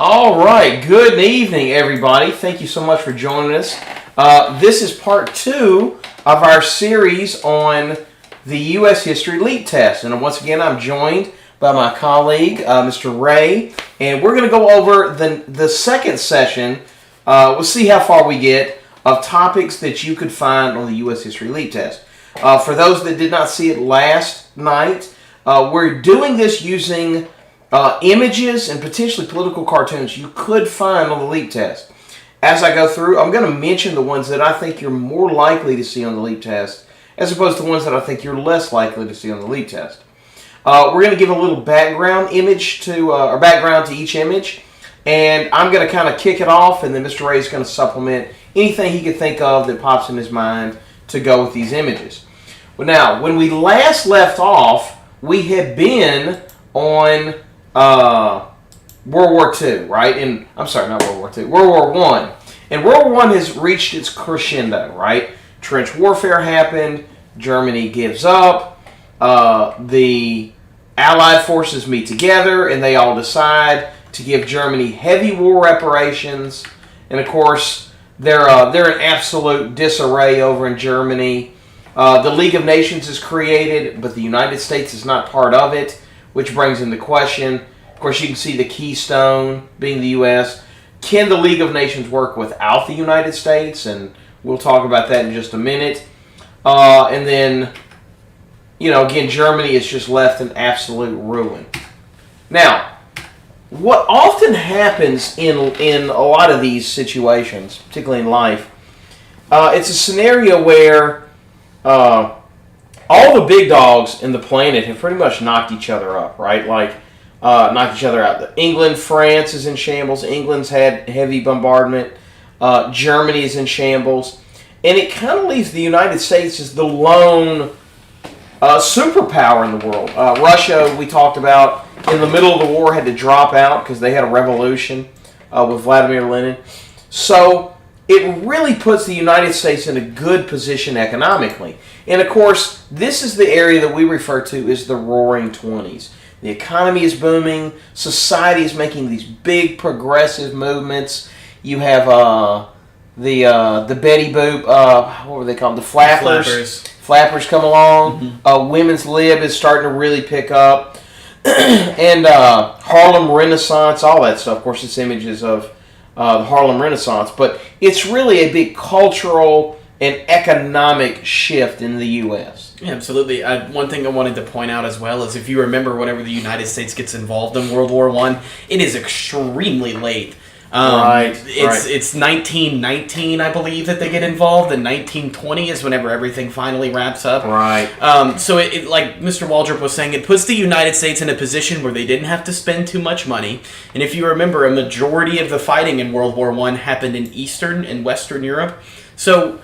All right, good evening, everybody. Thank you so much for joining us. This is part 2 of our series on the U.S. History LEAP test. And once again, I'm joined by my colleague, Mr. Ray, and we're going to go over the second session. We'll see how far we get of topics that you could find on the U.S. History LEAP test. For those that did not see it last night, we're doing this using images and potentially political cartoons you could find on the LEAP test. As I go through, I'm going to mention the ones that I think you're more likely to see on the LEAP test as opposed to the ones that I think you're less likely to see on the LEAP test. We're going to give a little background image to, or background to each image, and I'm going to kind of kick it off, and then Mr. Ray is going to supplement anything he could think of that pops in his mind to go with these images. Well, now, when we last left off, we had been on World War II, right? I'm sorry, not World War II, World War I. And World War I has reached its crescendo, right? Trench warfare happened, Germany gives up, the Allied forces meet together, and they all decide to give Germany heavy war reparations. And of course, they're in absolute disarray over in Germany. The League of Nations is created, but the United States is not part of it, which brings into question, of course, you can see the keystone being the U.S. Can the League of Nations work without the United States? And we'll talk about that in just a minute. And then, again, Germany is just left in absolute ruin. Now, what often happens in a lot of these situations, particularly in life, it's a scenario where all the big dogs in the planet have pretty much knocked each other up, right? Knocked each other out. England, France is in shambles. England's had heavy bombardment. Germany is in shambles. And it kind of leaves the United States as the lone superpower in the world. Russia, we talked about, in the middle of the war had to drop out because they had a revolution with Vladimir Lenin. So it really puts the United States in a good position economically. And of course, this is the area that we refer to as the Roaring Twenties. The economy is booming. Society is making these big progressive movements. You have the Betty Boop, what were they called? The Flappers. Flappers come along. Mm-hmm. Women's lib is starting to really pick up. And Harlem Renaissance, all that stuff. Of course, it's images of the Harlem Renaissance, but it's really a big cultural and economic shift in the U.S. Yeah, absolutely. One thing I wanted to point out as well is if you remember whenever the United States gets involved in World War I, it is extremely late. It's 1919, I believe, that they get involved, and 1920 is whenever everything finally wraps up. Right. So it like Mr. Waldrop was saying, it puts the United States in a position where they didn't have to spend too much money. And if you remember, a majority of the fighting in World War I happened in Eastern and Western Europe. So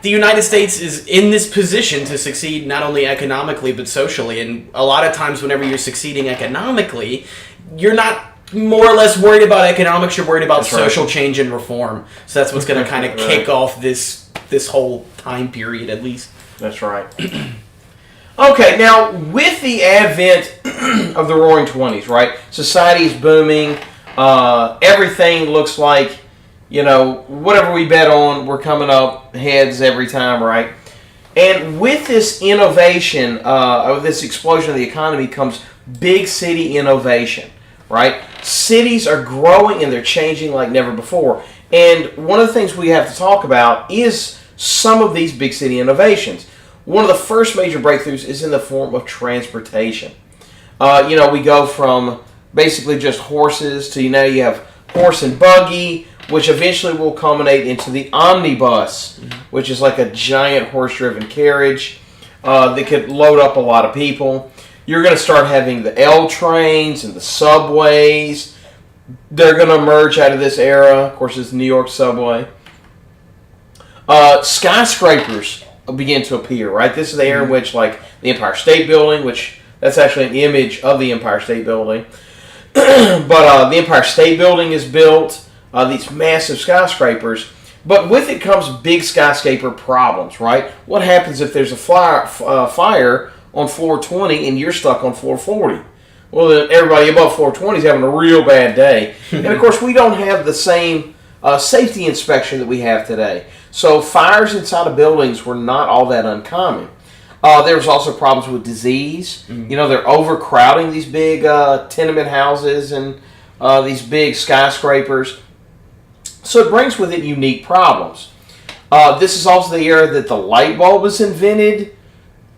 the United States is in this position to succeed not only economically but socially. And a lot of times whenever you're succeeding economically, you're not more or less worried about economics, you're worried about social change and reform. So that's what's going to kind of kick off this whole time period, at least. That's right. Okay, now, with the advent of the Roaring Twenties, right, society is booming, everything looks like, whatever we bet on, we're coming up heads every time, right? And with this innovation, this explosion of the economy comes big city innovation. Right? Cities are growing and they're changing like never before. And one of the things we have to talk about is some of these big city innovations. One of the first major breakthroughs is in the form of transportation. We go from basically just horses to, you have horse and buggy, which eventually will culminate into the omnibus, which is like a giant horse-driven carriage that could load up a lot of people. You're going to start having the L trains and the subways. They're going to emerge out of this era. Of course, it's the New York subway. Skyscrapers begin to appear, right? This is the era in which, like, the Empire State Building, which that's actually an image of the Empire State Building. But the Empire State Building is built, these massive skyscrapers. But with it comes big skyscraper problems, right? What happens if there's a fire on floor 20 and you're stuck on floor 40? Well, then everybody above 420 is having a real bad day. And of course, we don't have the same safety inspection that we have today. So fires inside of buildings were not all that uncommon. There was also problems with disease. You know, they're overcrowding these big tenement houses and these big skyscrapers. So it brings with it unique problems. This is also the era that the light bulb was invented,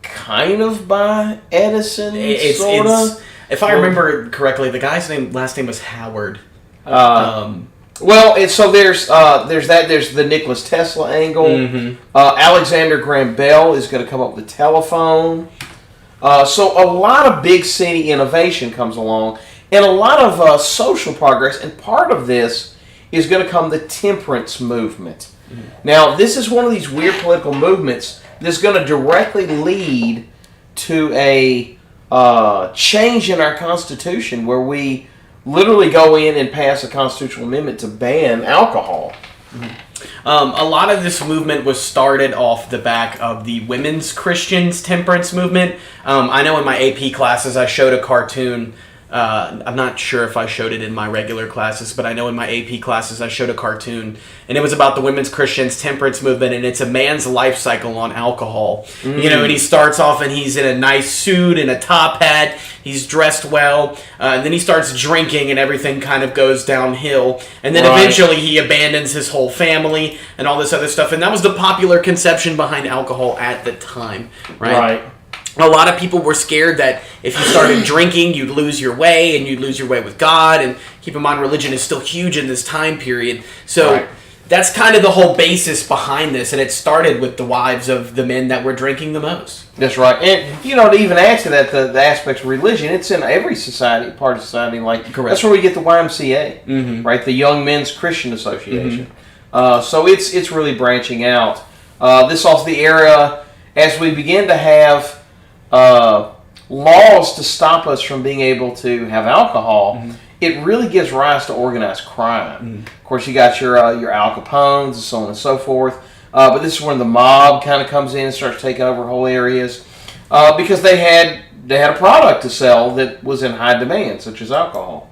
kind of by Edison, sort of. If I remember correctly, the guy's last name was Howard. Well, and so there's that. There's the Nikola Tesla angle. Alexander Graham Bell is going to come up with the telephone. So a lot of big city innovation comes along, and a lot of social progress. And part of this is going to come the temperance movement. Now, this is one of these weird political movements that's going to directly lead to a change in our Constitution, where we literally go in and pass a constitutional amendment to ban alcohol. A lot of this movement was started off the back of the women's Christians temperance movement. I know in my AP classes I showed a cartoon. I'm not sure if I showed it in my regular classes, but I know in my AP classes I showed a cartoon, and it was about the women's Christians temperance movement, and it's a man's life cycle on alcohol. You know, and he starts off and he's in a nice suit and a top hat, he's dressed well, and then he starts drinking and everything kind of goes downhill, and then eventually he abandons his whole family and all this other stuff, and that was the popular conception behind alcohol at the time, right? A lot of people were scared that if you started drinking, you'd lose your way, and you'd lose your way with God. And keep in mind, religion is still huge in this time period. So that's kind of the whole basis behind this. And it started with the wives of the men that were drinking the most. That's right. And, you know, to even add to that, the aspects of religion, it's in every society, part of society. Like, that's where we get the YMCA, right? The Young Men's Christian Association. So it's really branching out. This is also the era, as we begin to have laws to stop us from being able to have alcohol, it really gives rise to organized crime. Of course, you got your Al Capones and so on and so forth. But this is when the mob kind of comes in and starts taking over whole areas because they had a product to sell that was in high demand, such as alcohol.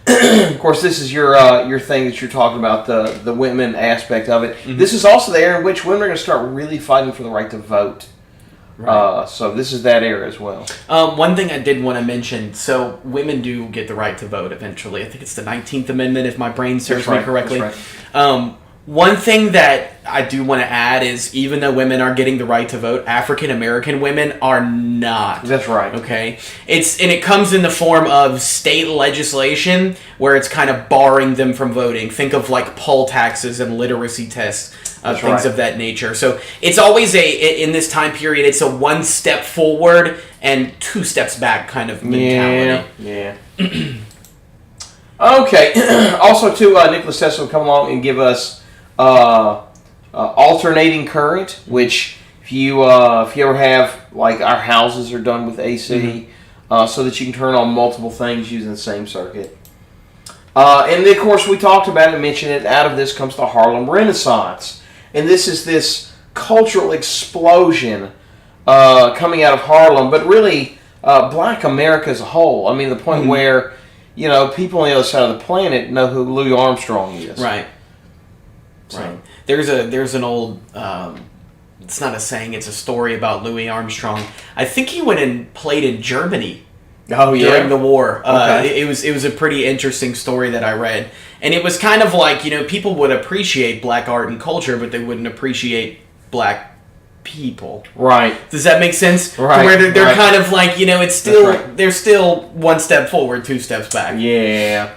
Of course, this is your thing that you're talking about, the women aspect of it. This is also the era in which women are going to start really fighting for the right to vote. So this is that era as well. One thing I did want to mention, so women do get the right to vote eventually. I think it's the 19th Amendment, if my brain serves me correctly. One thing that I do want to add is, even though women are getting the right to vote, African American women are not. That's right. Okay? It comes in the form of state legislation where it's kind of barring them from voting. Think of like poll taxes and literacy tests. Things of that nature. So it's always in this time period, it's a one step forward and two steps back kind of mentality. Yeah. Okay. Also, too, Nikola Tesla will come along and give us alternating current, which if you ever have, like, our houses are done with AC, so that you can turn on multiple things using the same circuit. And of course, we talked about it and mentioned it. Out of this comes the Harlem Renaissance. And this is this cultural explosion coming out of Harlem, but really Black America as a whole. I mean, the point where, you know, people on the other side of the planet know who Louis Armstrong is. Right. There's an old, it's not a saying, it's a story about Louis Armstrong. I think he went and played in Germany. During the war. It was a pretty interesting story that I read. And it was kind of like, you know, people would appreciate black art and culture, but they wouldn't appreciate black people. Right. Does that make sense? Right. Where they're kind of like, you know, it's still they're still one step forward, two steps back. Yeah.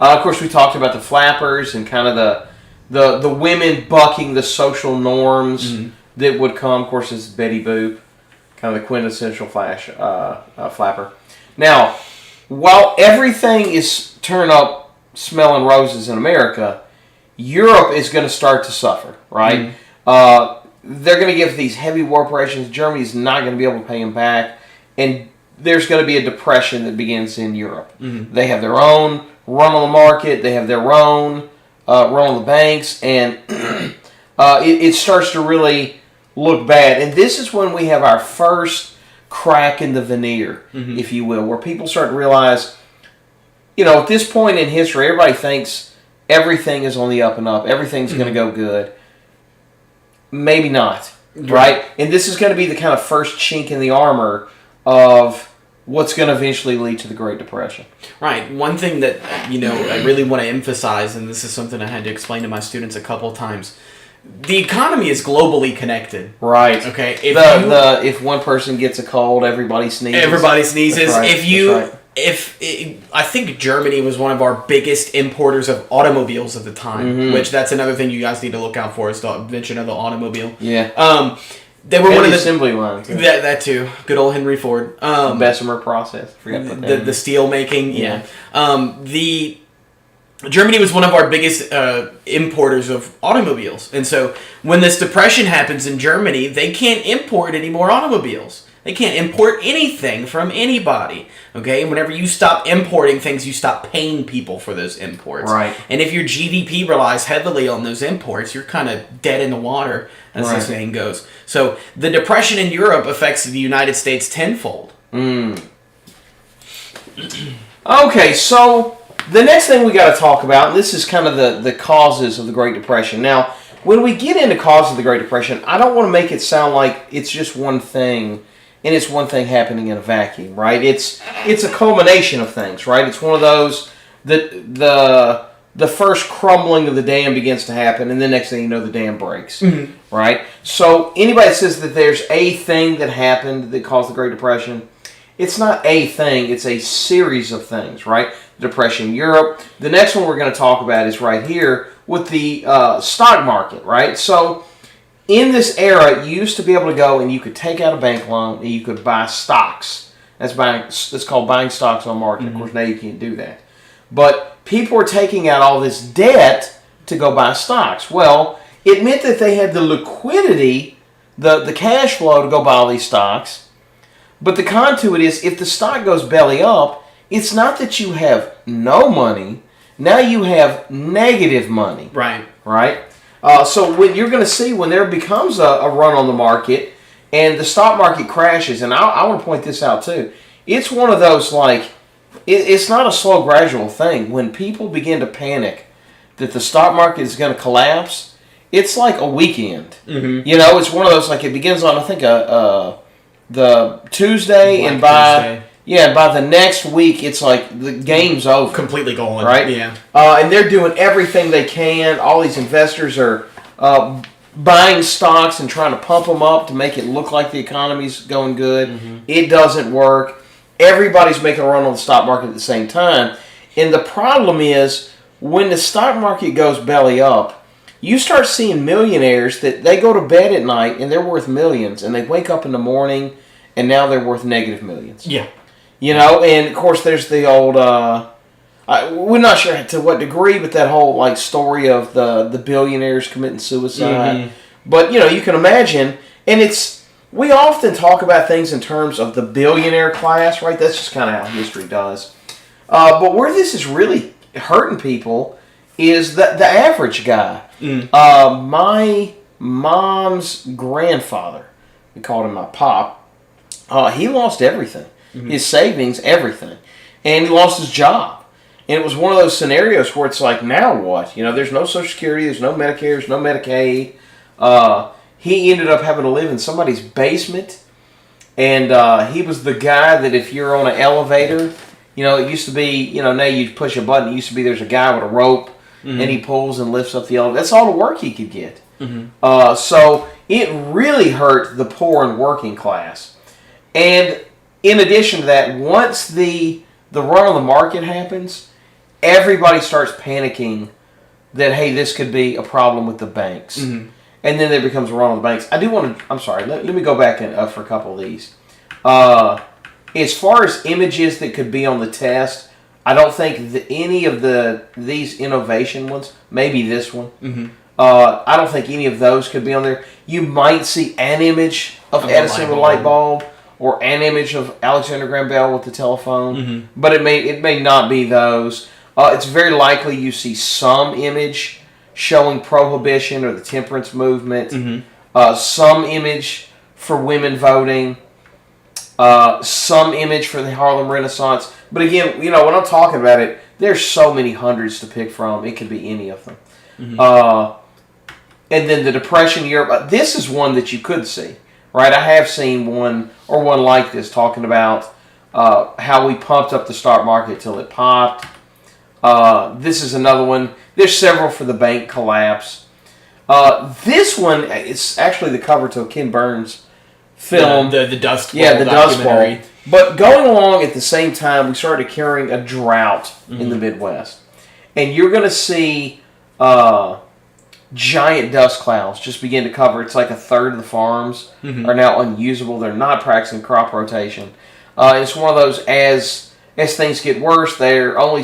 Of course, we talked about the flappers and kind of the women bucking the social norms that would come. Of course, it's Betty Boop. Kind of the quintessential flapper. Now, while everything is turn up smelling roses in America, Europe is going to start to suffer, right? They're going to give these heavy war reparations. Germany's not going to be able to pay them back. And there's going to be a depression that begins in Europe. They have their own run on the market. They have their own run on the banks. And it starts to really look bad. And this is when we have our first crack in the veneer, if you will, where people start to realize, at this point in history, everybody thinks everything is on the up and up. Everything's going to go good. Maybe not, right? And this is going to be the kind of first chink in the armor of what's going to eventually lead to the Great Depression. Right. One thing that, I really want to emphasize, and this is something I had to explain to my students a couple of times, the economy is globally connected. Right. Okay. If one person gets a cold, everybody sneezes. Everybody sneezes. Right. I think Germany was one of our biggest importers of automobiles at the time, which that's another thing you guys need to look out for is the invention of the automobile. Yeah. They were one of the assembly lines. That too. Good old Henry Ford. Bessemer process. The steel making. Yeah. Germany was one of our biggest importers of automobiles. And so when this depression happens in Germany, they can't import any more automobiles. They can't import anything from anybody. Okay? Whenever you stop importing things, you stop paying people for those imports. Right. And if your GDP relies heavily on those imports, you're kind of dead in the water, as the saying goes. So the depression in Europe affects the United States tenfold. Okay, so the next thing we got to talk about, and this is kind of the causes of the Great Depression. Now, when we get into causes of the Great Depression, I don't want to make it sound like it's just one thing, and it's one thing happening in a vacuum, right? It's a culmination of things, right? It's one of those that the first crumbling of the dam begins to happen, and the next thing you know, the dam breaks, right? So anybody that says that there's a thing that happened that caused the Great Depression, it's not a thing, it's a series of things, right? Depression in Europe. The next one we're going to talk about is right here with the stock market, right? So in this era, you used to be able to go and you could take out a bank loan and you could buy stocks. That's called buying stocks on market. Of course, now you can't do that. But people were taking out all this debt to go buy stocks. Well, it meant that they had the liquidity, the cash flow to go buy all these stocks. But the con to it is, if the stock goes belly up, it's not that you have no money. Now you have negative money. Right? So what you're going to see when there becomes a run on the market and the stock market crashes, and I want to point this out too, it's one of those it's not a slow gradual thing. When people begin to panic that the stock market is going to collapse, it's like a weekend. It's one of those, it begins on, I think, the Tuesday, and by the next week, it's like the game's over. Completely gone. Right? Yeah. And they're doing everything they can. All these investors are buying stocks and trying to pump them up to make it look like the economy's going good. It doesn't work. Everybody's making a run on the stock market at the same time. And the problem is, when the stock market goes belly up, you start seeing millionaires that they go to bed at night and they're worth millions, and they wake up in the morning and now they're worth negative millions. Yeah. And of course there's the old, we're not sure to what degree, but that whole story of the billionaires committing suicide. But you can imagine, and we often talk about things in terms of the billionaire class, right? That's just kind of how history does. But where this is really hurting people is the average guy. My mom's grandfather, we called him my pop, he lost everything. His savings, everything. And he lost his job. And it was one of those scenarios where it's like, now what? There's no Social Security, there's no Medicare, there's no Medicaid. He ended up having to live in somebody's basement. And he was the guy that if you're on an elevator, it used to be, now you push a button. It used to be there's a guy with a rope, and he pulls and lifts up the elevator. That's all the work he could get. So it really hurt the poor and working class. And in addition to that, once the run on the market happens, everybody starts panicking that, hey, this could be a problem with the banks. And then there becomes a run on the banks. I'm sorry, let me go back for a couple of these. As far as images that could be on the test, I don't think any of these innovation ones, maybe this one, I don't think any of those could be on there. You might see an image of Edison with a light bulb, or an image of Alexander Graham Bell with the telephone, but it may not be those. It's very likely you see some image showing prohibition or the temperance movement, some image for women voting. some image for the Harlem Renaissance. But again, when I'm talking about it, there's so many hundreds to pick from. It could be any of them. And then the Depression Europe. This is one that you could see, right? I have seen one like this talking about how we pumped up the stock market till it popped. This is another one. There's several for the bank collapse. This one is actually the cover to a Ken Burns film. The Dust Bowl. Yeah, the Dust Bowl. But going along at the same time, we started carrying a drought in the Midwest. And you're going to see giant dust clouds just begin to cover. It's like a third of the farms are now unusable. They're not practicing crop rotation. It's one of those, as things get worse, their only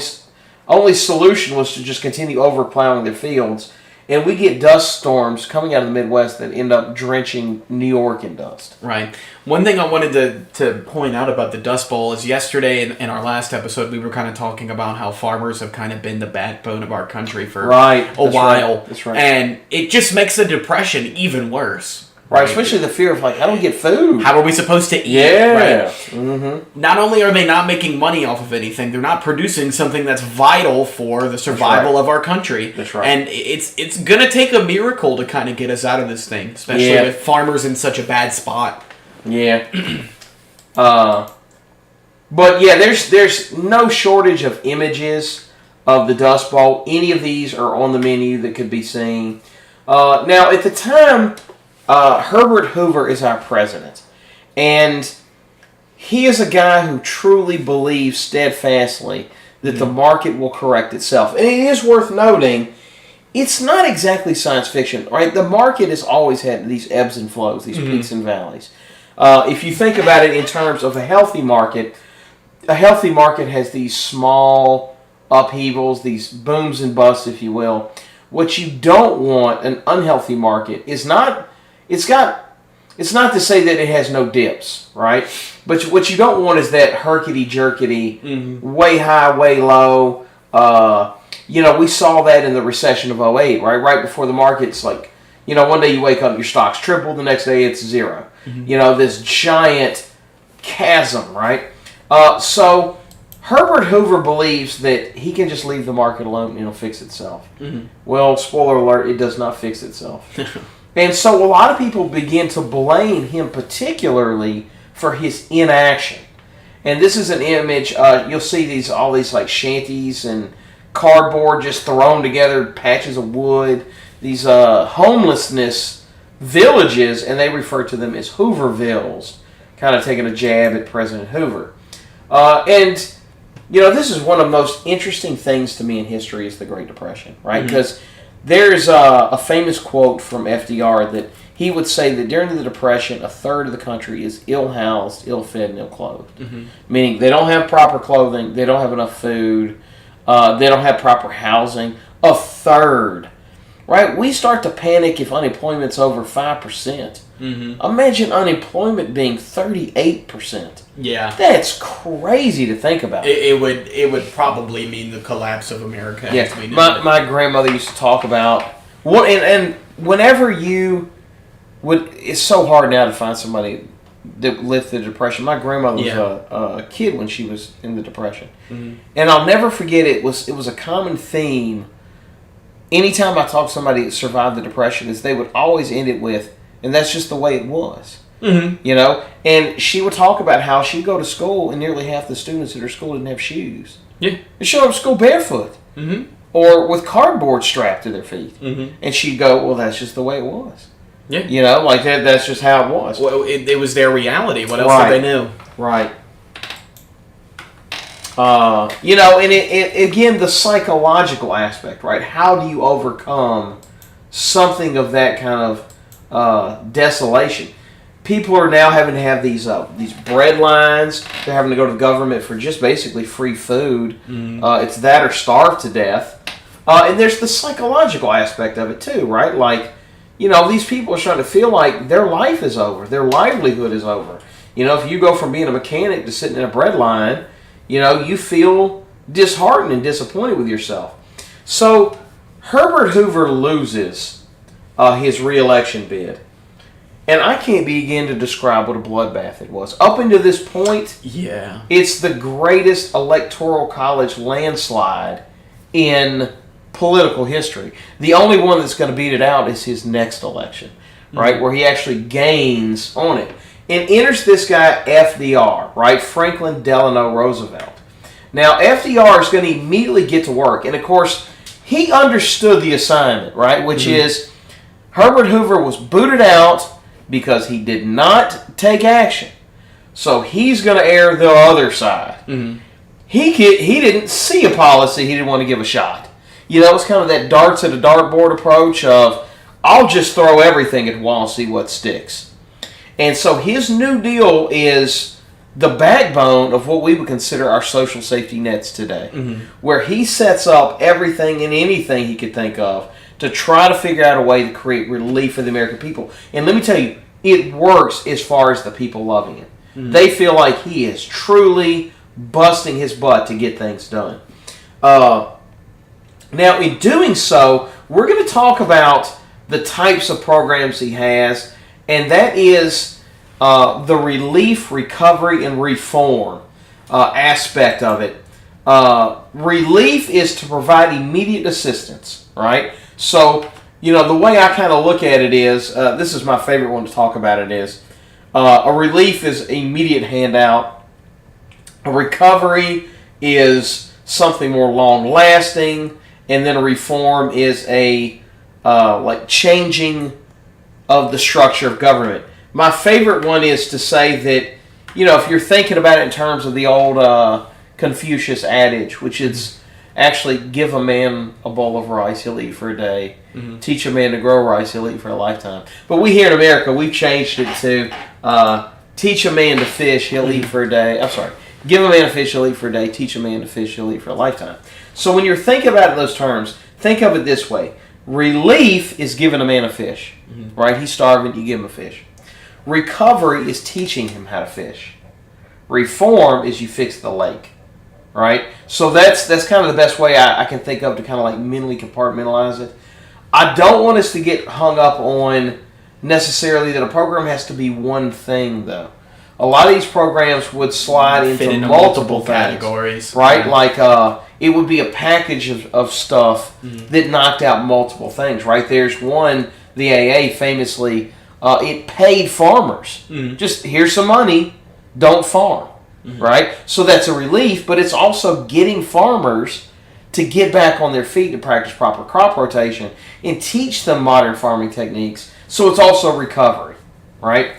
solution was to just continue overplowing their fields. And we get dust storms coming out of the Midwest that end up drenching New York in dust. Right. One thing I wanted to point out about the Dust Bowl is yesterday in our last episode, we were kind of talking about how farmers have kind of been the backbone of our country for a while. Right. That's right. And it just makes the Depression even worse. Right, especially the fear of, I don't get food. How are we supposed to eat? Yeah. Right? Not only are they not making money off of anything, they're not producing something that's vital for the survival of our country. That's right. And it's going to take a miracle to kind of get us out of this thing, especially with farmers in such a bad spot. Yeah. But yeah, there's no shortage of images of the Dust Bowl. Any of these are on the menu that could be seen. Now, at the time, Herbert Hoover is our president. And he is a guy who truly believes steadfastly that the market will correct itself. And it is worth noting, it's not exactly science fiction, right? The market has always had these ebbs and flows, these peaks and valleys. If you think about it in terms of a healthy market has these small upheavals, these booms and busts, if you will. What you don't want, an unhealthy market, is not, it's not to say that it has no dips, right? But what you don't want is that herkity-jerkity, way high, way low. We saw that in the recession of '08, right? Right before the market's like, one day you wake up, your stock's triple, the next day it's zero. This giant chasm, right? So Herbert Hoover believes that he can just leave the market alone and it'll fix itself. Well, spoiler alert, it does not fix itself. And so a lot of people begin to blame him particularly for his inaction. And this is an image, you'll see all these like shanties and cardboard just thrown together, patches of wood, these homelessness villages, and they refer to them as Hoovervilles, kind of taking a jab at President Hoover. This is one of the most interesting things to me in history is the Great Depression, right? Because there's a famous quote from FDR that he would say that during the Depression, a third of the country is ill-housed, ill-fed, and ill-clothed. Meaning they don't have proper clothing, they don't have enough food, they don't have proper housing. A third. Right? We start to panic if unemployment's over 5%. Imagine unemployment being 38%. Yeah. That's crazy to think about. It would probably mean the collapse of America. Yeah. My grandmother used to talk about and whenever it's so hard now to find somebody that lived through the Depression. My grandmother was a kid when she was in the Depression. And I'll never forget it was a common theme. Anytime I talk to somebody that survived the Depression, is they would always end it with, and that's just the way it was. And she would talk about how she'd go to school and nearly half the students at her school didn't have shoes. Yeah. They showed up to school barefoot. Or with cardboard strapped to their feet. And she'd go, well, that's just the way it was. Yeah. That's just how it was. Well, it was their reality. What else did they know? Right. And it again, the psychological aspect, right? How do you overcome something of that kind of desolation? People are now having to have these bread lines. They're having to go to the government for just basically free food. It's that or starve to death. And there's the psychological aspect of it too, right? Like, these people are starting to feel like their life is over. Their livelihood is over. If you go from being a mechanic to sitting in a bread line, you feel disheartened and disappointed with yourself. So Herbert Hoover loses his re-election bid. And I can't begin to describe what a bloodbath it was. Up until this point, Yeah. it's the greatest electoral college landslide in political history. The only one that's going to beat it out is his next election, right, where he actually gains on it. And enters this guy FDR, right, Franklin Delano Roosevelt. Now, FDR is going to immediately get to work. And, of course, he understood the assignment, right, which is Herbert Hoover was booted out because he did not take action. So he's going to err the other side. He didn't see a policy he didn't want to give a shot. You know, it's kind of that darts at a dartboard approach of, I'll just throw everything at the wall and see what sticks. And so his New Deal is the backbone of what we would consider our social safety nets today, where he sets up everything and anything he could think of to try to figure out a way to create relief for the American people. And let me tell you, it works as far as the people loving it. They feel like he is truly busting his butt to get things done. Now, in doing so, we're going to talk about the types of programs he has, and that is the relief, recovery, and reform aspect of it. Relief is to provide immediate assistance, right? So, you know, the way I kind of look at it is, this is my favorite one to talk about it is, a relief is immediate handout. A recovery is something more long-lasting. And then a reform is a, like, changing of the structure of government. My favorite one is to say that, you know, if you're thinking about it in terms of the old Confucius adage, which is actually give a man a bowl of rice, he'll eat for a day. Teach a man to grow rice, he'll eat for a lifetime. But we here in America, we've changed it to teach a man to fish, he'll eat for a day. I'm sorry. Give a man a fish, he'll eat for a day. Teach a man to fish, he'll eat for a lifetime. So when you're thinking about it in those terms, think of it this way. Relief is giving a man a fish, right? He's starving, you give him a fish. Recovery is teaching him how to fish. Reform is you fix the lake, right? So that's kind of the best way I can think of to kind of like mentally compartmentalize it. I don't want us to get hung up on necessarily that a program has to be one thing, though. A lot of these programs would slide into multiple categories, right? Like it would be a package of stuff that knocked out multiple things, right? There's one, the AA famously, it paid farmers. Just here's some money, don't farm, right? So that's a relief, but it's also getting farmers to get back on their feet to practice proper crop rotation and teach them modern farming techniques. So it's also recovery, right?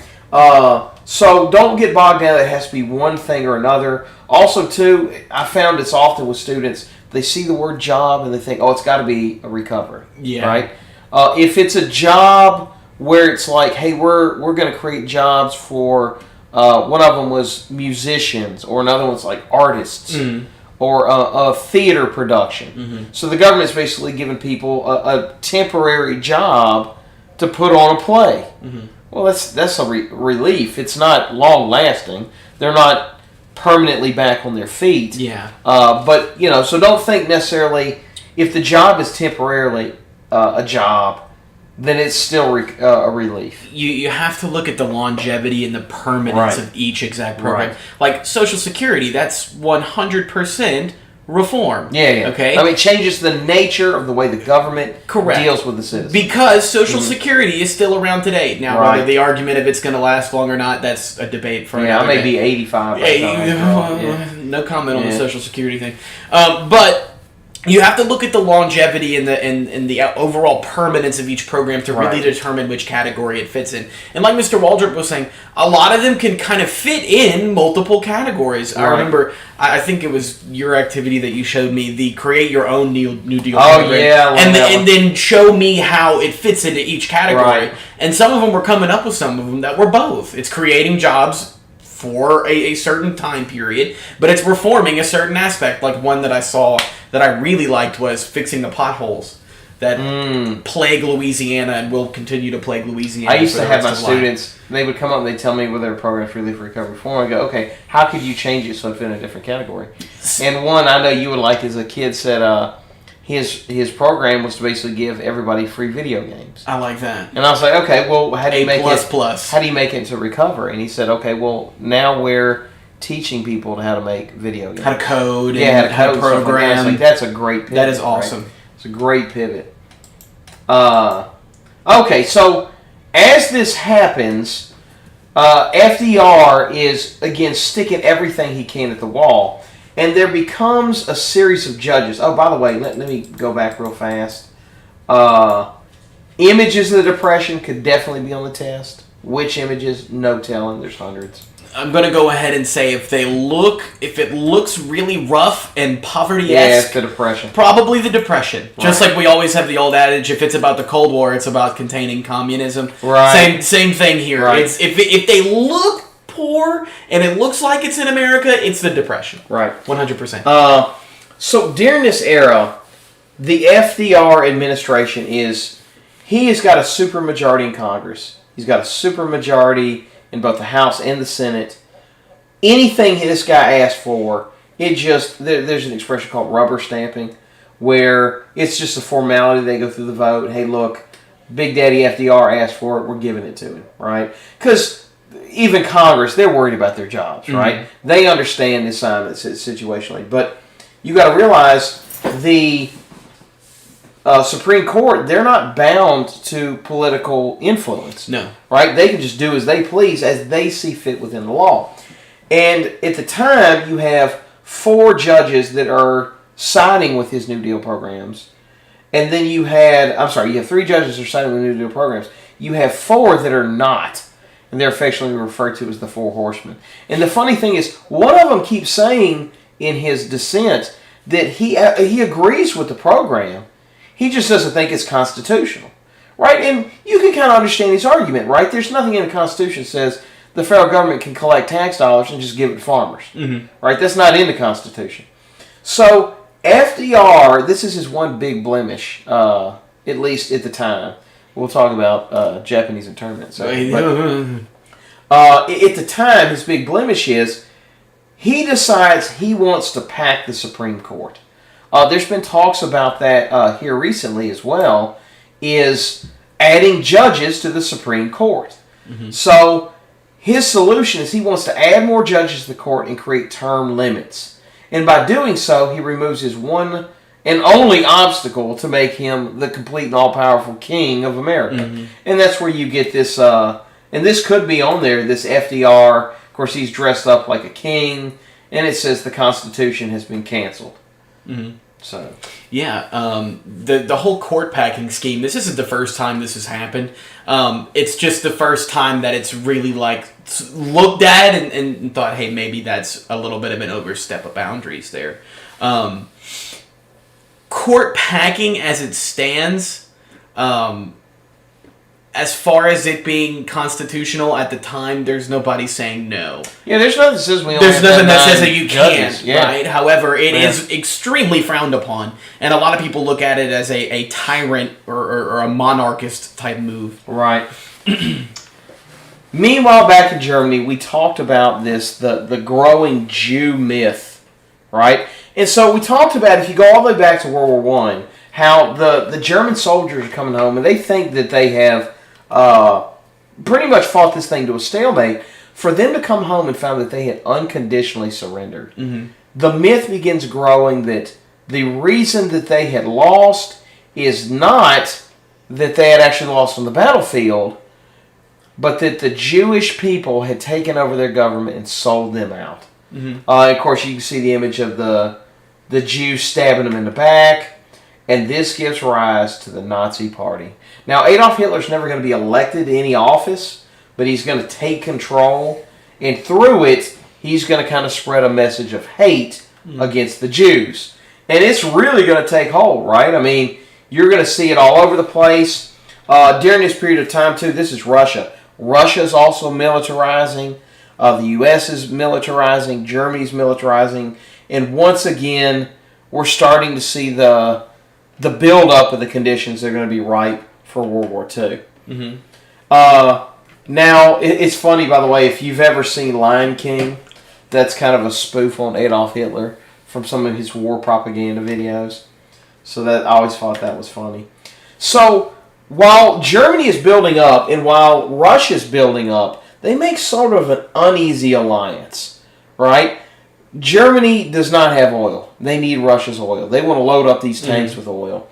So don't get bogged down that it has to be one thing or another. Also, too, I found it's often with students, they see the word job and they think, oh, it's got to be a recovery, right? If it's a job where it's like, hey, we're going to create jobs for, one of them was musicians, or another one's like artists, or a theater production. So the government's basically giving people a temporary job to put on a play. Well, that's a relief. It's not long lasting. They're not permanently back on their feet. But you know, so don't think necessarily if the job is temporarily a job, then it's still a relief. You have to look at the longevity and the permanence of each exact program. Like Social Security, that's 100% reform. Okay? I mean, it changes the nature of the way the government deals with the citizens. Because Social Security is still around today. Now, whether the argument if it's going to last long or not, that's a debate for another day. I may be 85. No comment on the Social Security thing. But you have to look at the longevity and the overall permanence of each program to really determine which category it fits in. And like Mr. Waldrop was saying, a lot of them can kind of fit in multiple categories. I remember, I think it was your activity that you showed me, the create your own New Deal program. And then show me how it fits into each category. And some of them were coming up with some of them that were both. It's creating jobs for a certain time period, but it's reforming a certain aspect. Like one that I saw that I really liked was fixing the potholes that plague Louisiana and will continue to plague Louisiana. I used to have my students, they would come up and they'd tell me what their programs for relief recovery reform. I go, okay, how could you change it so it fit in a different category? And one I know you would like is a kid said, his program was to basically give everybody free video games. I like that. And I was like, okay, well, how do you make it? plus. How do you make it to recover? And he said, okay, well, now we're teaching people how to make video games, how to code, yeah, and how to program. Like, that's a great pivot. That is awesome. Right? It's a great pivot. Okay, so as this happens, FDR is again sticking everything he can at the wall, and there becomes a series of judges. Oh, by the way, let me go back real fast. Images of the Depression could definitely be on the test. Which images? No telling. There's hundreds. I'm gonna go ahead and say if it looks really rough and poverty-esque, yeah, it's the Depression. Probably the Depression. Right. Just like we always have the old adage: if it's about the Cold War, it's about containing communism. Right. Same thing here. Right. It's if they look poor and it looks like it's in America, it's the Depression. Right. 100%. So during this era, the FDR administration he has got a supermajority in Congress. He's got a supermajority in both the House and the Senate. Anything this guy asks for, there's an expression called rubber stamping, where it's just a formality. They go through the vote. Hey, look, Big Daddy FDR asked for it. We're giving it to him, right? Because even Congress, they're worried about their jobs, right? Mm-hmm. They understand the assignment situationally. But you got to realize the Supreme Court, they're not bound to political influence. No. Right? They can just do as they please, as they see fit within the law. And at the time, you have 4 judges that are siding with his New Deal programs. And then you have 3 judges that are siding with the New Deal programs. You have 4 that are not. And they're affectionately referred to as the 4 horsemen. And the funny thing is, one of them keeps saying in his dissent that he agrees with the program. He just doesn't think it's constitutional, right? And you can kind of understand his argument, right? There's nothing in the Constitution that says the federal government can collect tax dollars and just give it to farmers, right? That's not in the Constitution. So FDR, this is his one big blemish, at least at the time. We'll talk about Japanese internment. So, at the time, his big blemish is he decides he wants to pack the Supreme Court. There's been talks about that here recently as well, is adding judges to the Supreme Court. Mm-hmm. So his solution is he wants to add more judges to the court and create term limits. And by doing so, he removes his one and only obstacle to make him the complete and all-powerful king of America. Mm-hmm. And that's where you get this, and this could be on there, this FDR. Of course, he's dressed up like a king, and it says the Constitution has been canceled. Mm-hmm. So yeah, the whole court packing scheme. This isn't the first time this has happened. It's just the first time that it's really like looked at and thought, hey, maybe that's a little bit of an overstep of boundaries there. Court packing as it stands, as far as it being constitutional at the time, there's nobody saying no. Yeah, there's nothing that says that you can't, right? However, it is extremely frowned upon, and a lot of people look at it as a tyrant or a monarchist type move. Right. Meanwhile, back in Germany, we talked about this, the growing Jew myth, right? And so we talked about, if you go all the way back to World War I, how the German soldiers are coming home, and they think that they have pretty much fought this thing to a stalemate. For them to come home and find that they had unconditionally surrendered, the myth begins growing that the reason that they had lost is not that they had actually lost on the battlefield, but that the Jewish people had taken over their government and sold them out. Of course, you can see the image of the Jews stabbing them in the back, and this gives rise to the Nazi Party. Now, Adolf Hitler's never going to be elected to any office, but he's going to take control, and through it, he's going to kind of spread a message of hate against the Jews. And it's really going to take hold, right? I mean, you're going to see it all over the place. During this period of time, too, this is Russia. Russia's also militarizing. The U.S. is militarizing. Germany's militarizing. And once again, we're starting to see the build-up of the conditions that are going to be ripe for World War II. Now, it's funny, by the way, if you've ever seen Lion King, that's kind of a spoof on Adolf Hitler from some of his war propaganda videos. So that I always thought that was funny. So while Germany is building up and while Russia's building up, they make sort of an uneasy alliance, right? Germany does not have oil. They need Russia's oil. They want to load up these tanks with oil.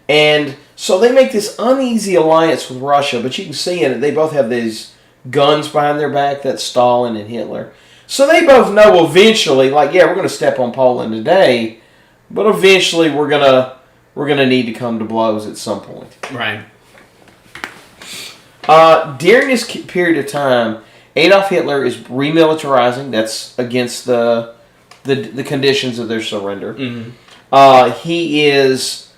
And so they make this uneasy alliance with Russia, but you can see in it, they both have these guns behind their back, that's Stalin and Hitler. So they both know eventually, like, yeah, we're going to step on Poland today, but eventually we're gonna need to come to blows at some point. Right. During this period of time, Adolf Hitler is remilitarizing. That's against the conditions of their surrender. Mm-hmm. He is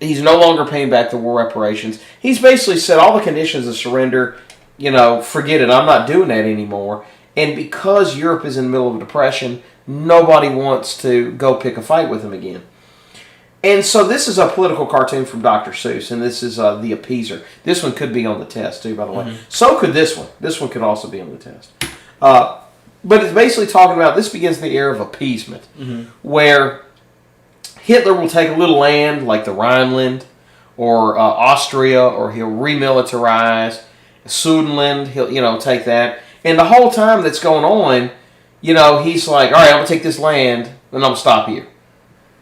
he's no longer paying back the war reparations. He's basically said all the conditions of surrender, forget it. I'm not doing that anymore. And because Europe is in the middle of a depression, nobody wants to go pick a fight with him again. And so this is a political cartoon from Dr. Seuss, and this is The Appeaser. This one could be on the test, too, by the way. Mm-hmm. So could this one. This one could also be on the test. But it's basically talking about, this begins the era of appeasement, where Hitler will take a little land like the Rhineland or Austria, or he'll remilitarize. Sudetenland, he'll take that. And the whole time that's going on, he's like, all right, I'm going to take this land, and I'm going to stop here.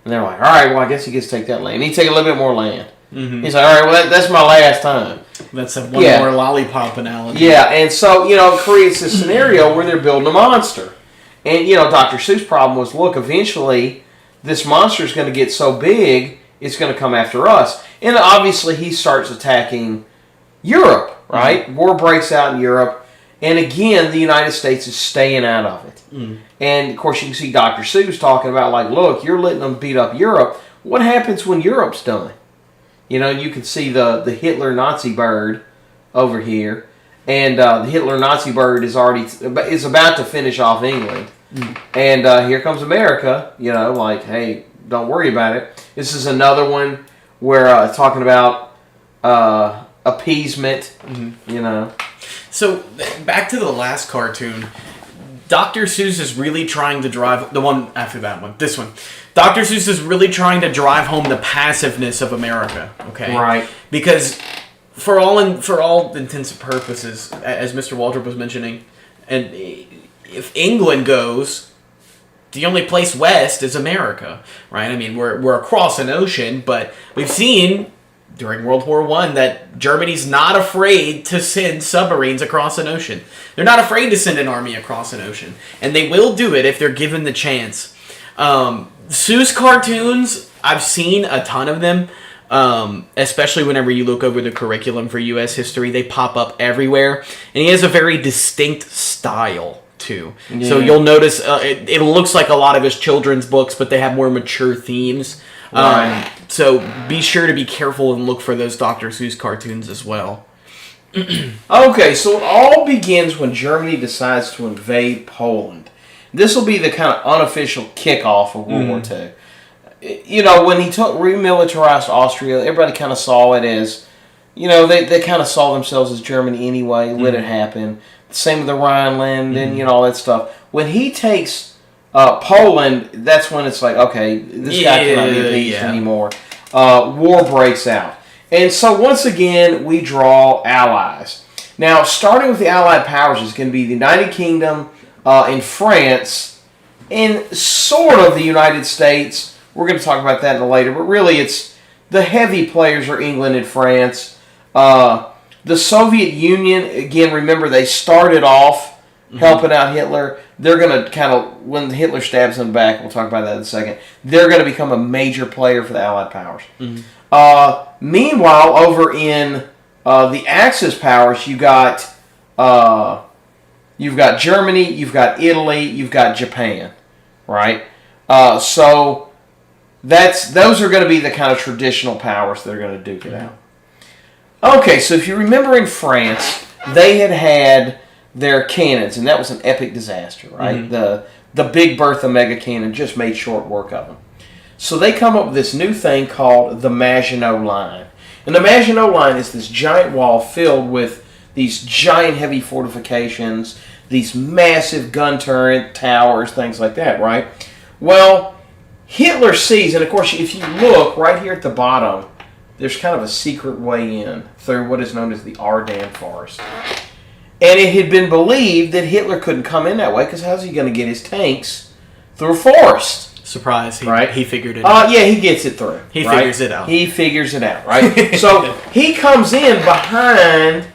And they're like, all right, well, I guess he gets to take that land. And he take a little bit more land. Mm-hmm. He's like, all right, well, that's my last time. That's one more lollipop analogy. Yeah, and so, it creates this scenario where they're building a monster. And, Dr. Seuss' problem was, look, eventually this monster is going to get so big, it's going to come after us. And obviously he starts attacking Europe, right? Mm-hmm. War breaks out in Europe. And again, the United States is staying out of it. Mm. And, of course, you can see Dr. Seuss talking about, like, look, you're letting them beat up Europe. What happens when Europe's done? You can see the Hitler Nazi bird over here. And the Hitler Nazi bird is about to finish off England. Mm. And here comes America, like, hey, don't worry about it. This is another one where talking about appeasement, So, back to the last cartoon, Dr. Seuss is really trying to drive, the one after that one, this one. Dr. Seuss is really trying to drive home the passiveness of America, okay? Right. Because for all intents and purposes, as Mr. Waldrop was mentioning, and if England goes, the only place west is America, right? I mean, we're across an ocean, but we've seen during World War I that Germany's not afraid to send submarines across an ocean. They're not afraid to send an army across an ocean. And they will do it if they're given the chance. Seuss cartoons, I've seen a ton of them, especially whenever you look over the curriculum for U.S. history. They pop up everywhere. And he has a very distinct style, too. Yeah. So you'll notice it looks like a lot of his children's books, but they have more mature themes. Right. So be sure to be careful and look for those Dr. Seuss cartoons as well. Okay, so it all begins when Germany decides to invade Poland. This will be the kind of unofficial kickoff of World War II. When he remilitarized Austria, everybody kind of saw it as, they kind of saw themselves as Germany anyway, let it happen. Same with the Rhineland and, all that stuff. When he takes Poland, that's when it's like, okay, this guy cannot be appeased anymore. War breaks out. And so once again, we draw allies. Now, starting with the Allied powers is going to be the United Kingdom and France, and sort of the United States. We're going to talk about that later, but really it's the heavy players are England and France. The Soviet Union, again, remember they started off helping out Hitler. They're going to kind of, when Hitler stabs them back, we'll talk about that in a second, they're going to become a major player for the Allied powers. Meanwhile, over in the Axis powers, you've got Germany, you've got Italy, you've got Japan, right? So those are going to be the kind of traditional powers that are going to duke it out. Okay, so if you remember in France, they had their cannons, and that was an epic disaster, right? The Big Bertha mega cannon just made short work of them. So they come up with this new thing called the Maginot Line. And the Maginot Line is this giant wall filled with these giant heavy fortifications, these massive gun turret towers, things like that, right? Well, Hitler sees, and of course, if you look right here at the bottom, there's kind of a secret way in through what is known as the Ardennes Forest. And it had been believed that Hitler couldn't come in that way because how's he going to get his tanks through a forest? Surprise, right? He figured it out. Yeah, he gets it through. He figures it out. He figures it out, right? So he comes in behind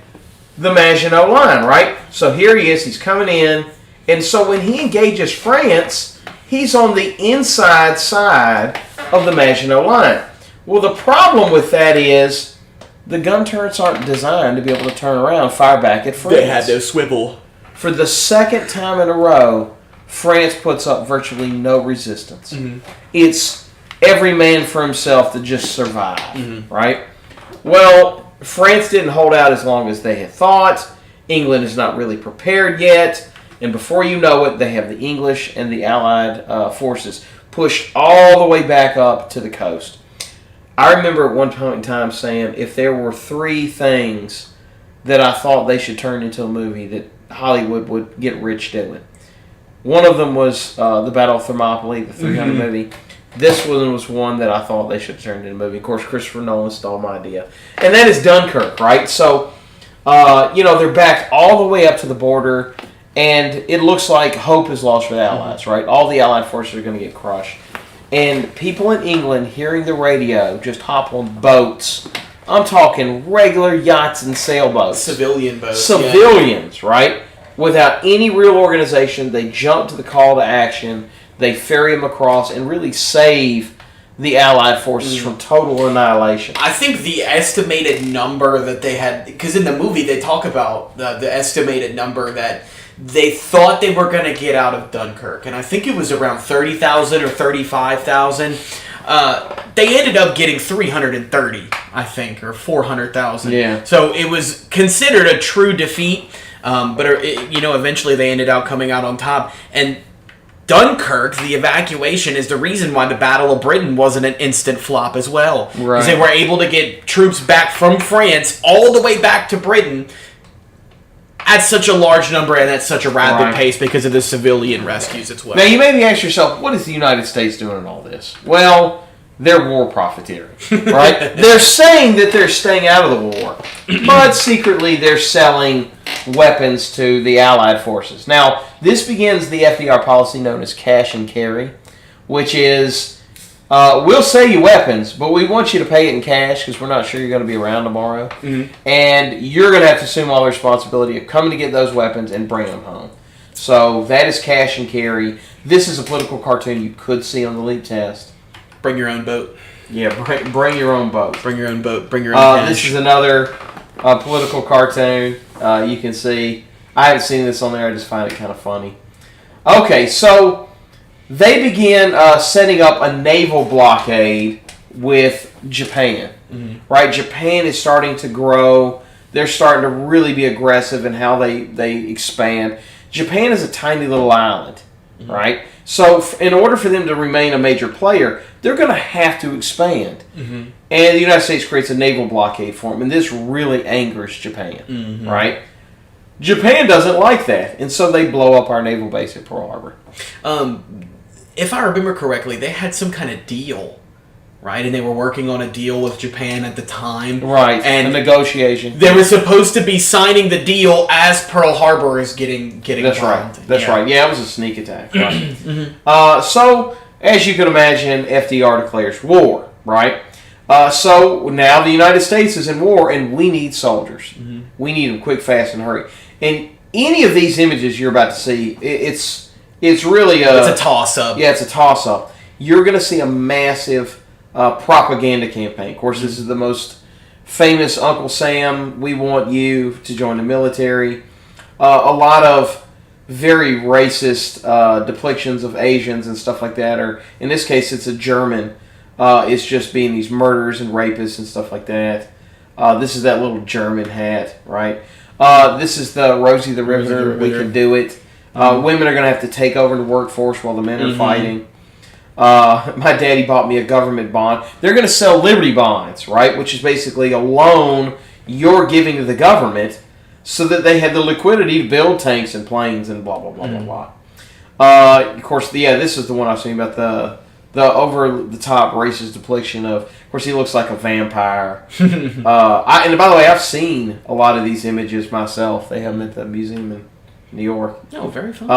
the Maginot Line, right? So here he is, he's coming in. And so when he engages France, he's on the inside side of the Maginot Line. Well, the problem with that is the gun turrets aren't designed to be able to turn around, fire back at France. They had no swivel. For the second time in a row, France puts up virtually no resistance. Mm-hmm. It's every man for himself to just survive, right? Well, France didn't hold out as long as they had thought. England is not really prepared yet. And before you know it, they have the English and the Allied forces pushed all the way back up to the coast. I remember at one point in time saying, if there were three things that I thought they should turn into a movie that Hollywood would get rich doing, one of them was the Battle of Thermopylae, the 300 movie. This one was one that I thought they should turn into a movie. Of course, Christopher Nolan stole my idea. And that is Dunkirk, right? So, they're backed all the way up to the border, and it looks like hope is lost for the Allies, right? All the Allied forces are going to get crushed. And people in England, hearing the radio, just hop on boats. I'm talking regular yachts and sailboats. Civilian boats. Civilians, right? Without any real organization, they jump to the call to action. They ferry them across and really save the Allied forces from total annihilation. I think the estimated number that they had, because in the movie they talk about the estimated number that they thought they were going to get out of Dunkirk, and I think it was around 30,000 or 35,000. They ended up getting 330, I think, or 400,000. Yeah. So it was considered a true defeat, but eventually they ended up coming out on top. And Dunkirk, the evacuation, is the reason why the Battle of Britain wasn't an instant flop as well. Right. Because they were able to get troops back from France all the way back to Britain at such a large number and at such a rapid pace because of the civilian rescues as well. Now, you maybe ask yourself, what is the United States doing in all this? Well, they're war profiteering, right? They're saying that they're staying out of the war, but secretly they're selling weapons to the Allied forces. Now, this begins the FDR policy known as cash and carry, which is, we'll sell you weapons, but we want you to pay it in cash because we're not sure you're going to be around tomorrow. Mm-hmm. And you're going to have to assume all the responsibility of coming to get those weapons and bring them home. So that is cash and carry. This is a political cartoon you could see on the leap test. Bring your own boat. Yeah, bring your own boat. Bring your own boat. Bring your own cash. This is another political cartoon. You can see. I haven't seen this on there. I just find it kind of funny. Okay, so they begin setting up a naval blockade with Japan. Mm-hmm. Right? Japan is starting to grow. They're starting to really be aggressive in how they expand. Japan is a tiny little island, mm-hmm. right? So in order for them to remain a major player, they're going to have to expand. Mm-hmm. And the United States creates a naval blockade for them, and this really angers Japan, mm-hmm. right? Japan doesn't like that, and so they blow up our naval base at Pearl Harbor. If I remember correctly, they had some kind of deal, right? And they were working on a deal with Japan at the time. Right, and a negotiation. They were supposed to be signing the deal as Pearl Harbor is getting That's bombed. Right. That's right. Yeah, it was a sneak attack. Right. Mm-hmm. So, as you can imagine, FDR declares war, right? So, now the United States is in war, and we need soldiers. Mm-hmm. We need them quick, fast, and hurry. And any of these images you're about to see, it's really it's a toss-up. Yeah, it's a toss-up. You're going to see a massive propaganda campaign. Of course, this is the most famous Uncle Sam, we want you to join the military. A lot of very racist depictions of Asians and stuff like that. Or in this case, it's a German. It's just being these murderers and rapists and stuff like that. This is that little German hat, right? This is the Rosie the Riveter. We can do it. Women are going to have to take over the workforce while the men are mm-hmm. fighting. My daddy bought me a government bond. They're going to sell Liberty bonds, right? Which is basically a loan you're giving to the government so that they have the liquidity to build tanks and planes and blah, blah, blah, blah, blah. Of course, this is the one I was saying about the over-the-top racist depiction of course, he looks like a vampire. And by the way, I've seen a lot of these images myself. They have them at the museum in New York. Oh, very fun.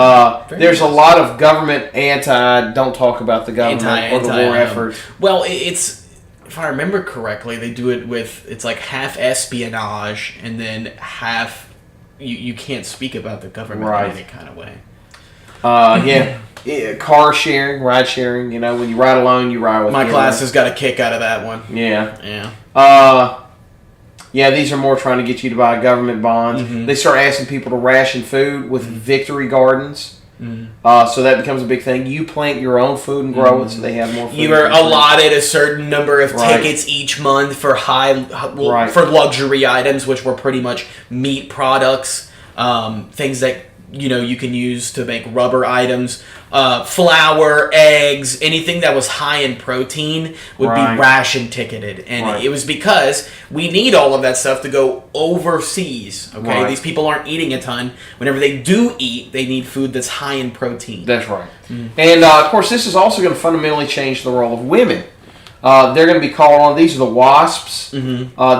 There's a lot of government don't talk about the government or the war effort. Well, it's, if I remember correctly, they do it with, it's like half espionage and then half, you can't speak about the government in any kind of way. Car sharing, ride sharing. You know, when you ride alone, you ride with. My class has got a kick out of that one. Yeah. These are more trying to get you to buy government bonds. Mm-hmm. They start asking people to ration food with victory gardens. Mm-hmm. So that becomes a big thing. You plant your own food and grow it, so they have more food. You are allotted a certain number of tickets each month for for luxury items, which were pretty much meat products, things that you can use to make rubber items, flour, eggs, anything that was high in protein would be ration ticketed. And it was because we need all of that stuff to go overseas. Okay, these people aren't eating a ton. Whenever they do eat, they need food that's high in protein. That's right. And of course, this is also going to fundamentally change the role of women. They're going to be called on. These are the WASPs.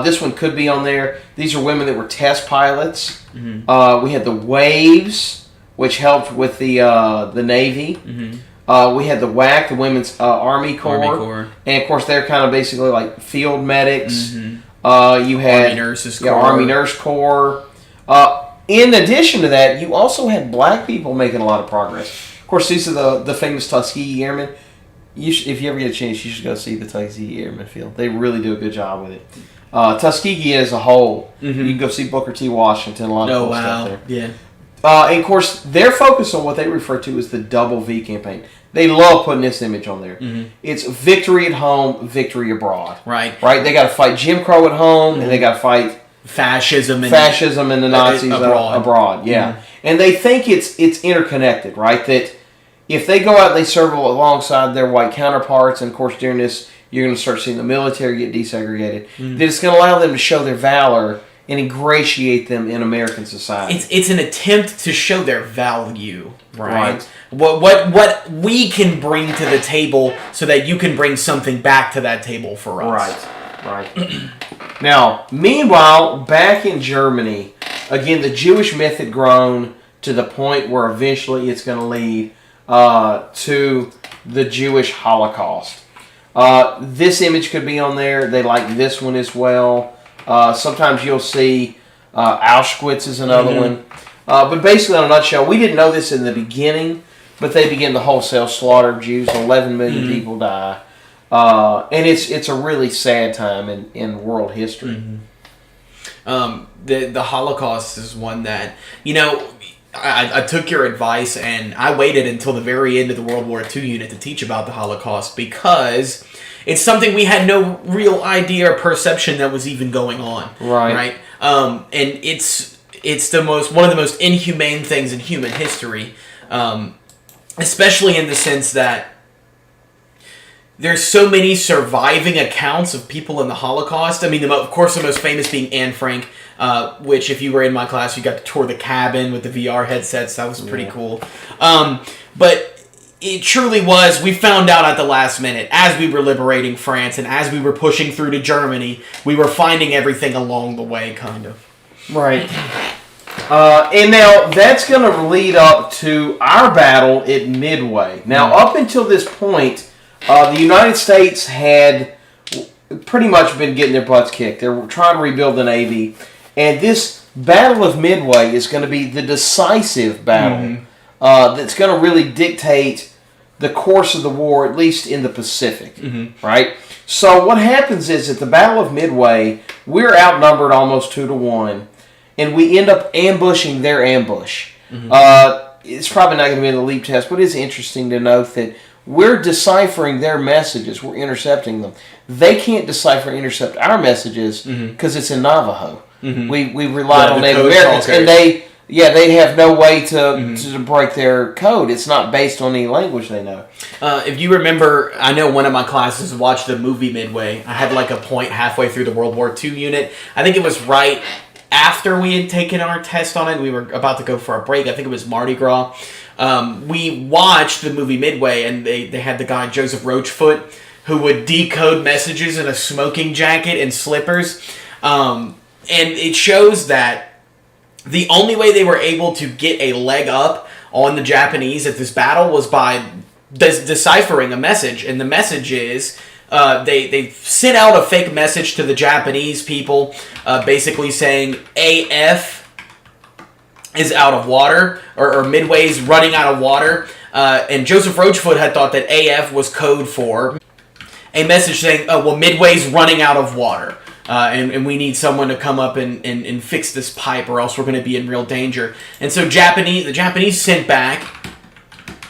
This one could be on there. These are women that were test pilots. We had the Waves, which helped with the Navy. We had the WAC, the Women's Army Corps. And, of course, they're kind of basically like field medics. You had Army Nurses Corps. Army Nurse Corps. In addition to that, you also had black people making a lot of progress. Of course, these are the famous Tuskegee Airmen. If you ever get a chance, you should go see the Tuskegee Airmen Field. They really do a good job with it. Tuskegee as a whole, you can go see Booker T. Washington, a lot of cool stuff there. Yeah. And of course, they're focused on what they refer to as the Double V campaign. They love putting this image on there. It's victory at home, victory abroad. Right. They got to fight Jim Crow at home, and they got to fight fascism and the Nazis abroad. Yeah. And they think it's interconnected, right? That if they go out and they serve alongside their white counterparts, and of course during this you're going to start seeing the military get desegregated, then it's going to allow them to show their valor and ingratiate them in American society. It's an attempt to show their value, right? What we can bring to the table so that you can bring something back to that table for us. Right. Now, meanwhile, back in Germany, again, the Jewish myth had grown to the point where eventually it's going to lead to the Jewish Holocaust. This image could be on there. They like this one as well. Sometimes you'll see Auschwitz is another one. But basically, in a nutshell, we didn't know this in the beginning, but they begin the wholesale slaughter of Jews. 11 million people die. And it's a really sad time in world history. The Holocaust is one that, I took your advice and I waited until the very end of the World War II unit to teach about the Holocaust because it's something we had no real idea or perception that was even going on. Right. And it's one of the most inhumane things in human history, especially in the sense that there's so many surviving accounts of people in the Holocaust. I mean, of course, the most famous being Anne Frank, which if you were in my class, you got to tour the cabin with the VR headsets. That was pretty cool. But it truly was, we found out at the last minute, as we were liberating France and as we were pushing through to Germany, we were finding everything along the way, kind of. Right. And now that's going to lead up to our battle at Midway. Now, up until this point, the United States had pretty much been getting their butts kicked. They were trying to rebuild the Navy. And this Battle of Midway is going to be the decisive battle that's going to really dictate the course of the war, at least in the Pacific. Right? So what happens is at the Battle of Midway, we're outnumbered almost 2-1. And we end up ambushing their ambush. It's probably not going to be in the leap test, but it's interesting to note that we're deciphering their messages. We're intercepting them. They can't decipher and intercept our messages because it's in Navajo. We relied on Native Americans, and they have no way to break their code. It's not based on any language they know. If you remember, I know one of my classes watched the movie Midway. I had like a point halfway through the World War II unit. I think it was right after we had taken our test on it. We were about to go for a break. I think it was Mardi Gras. We watched the movie Midway, and they had the guy Joseph Roachfoot who would decode messages in a smoking jacket and slippers. And it shows that the only way they were able to get a leg up on the Japanese at this battle was by deciphering a message. And the message is, they sent out a fake message to the Japanese people, basically saying AF is out of water, or Midway's running out of water. And Joseph Roachfoot had thought that AF was code for a message saying, oh, well, Midway's running out of water. And we need someone to come up and fix this pipe, or else we're going to be in real danger. And so the Japanese sent back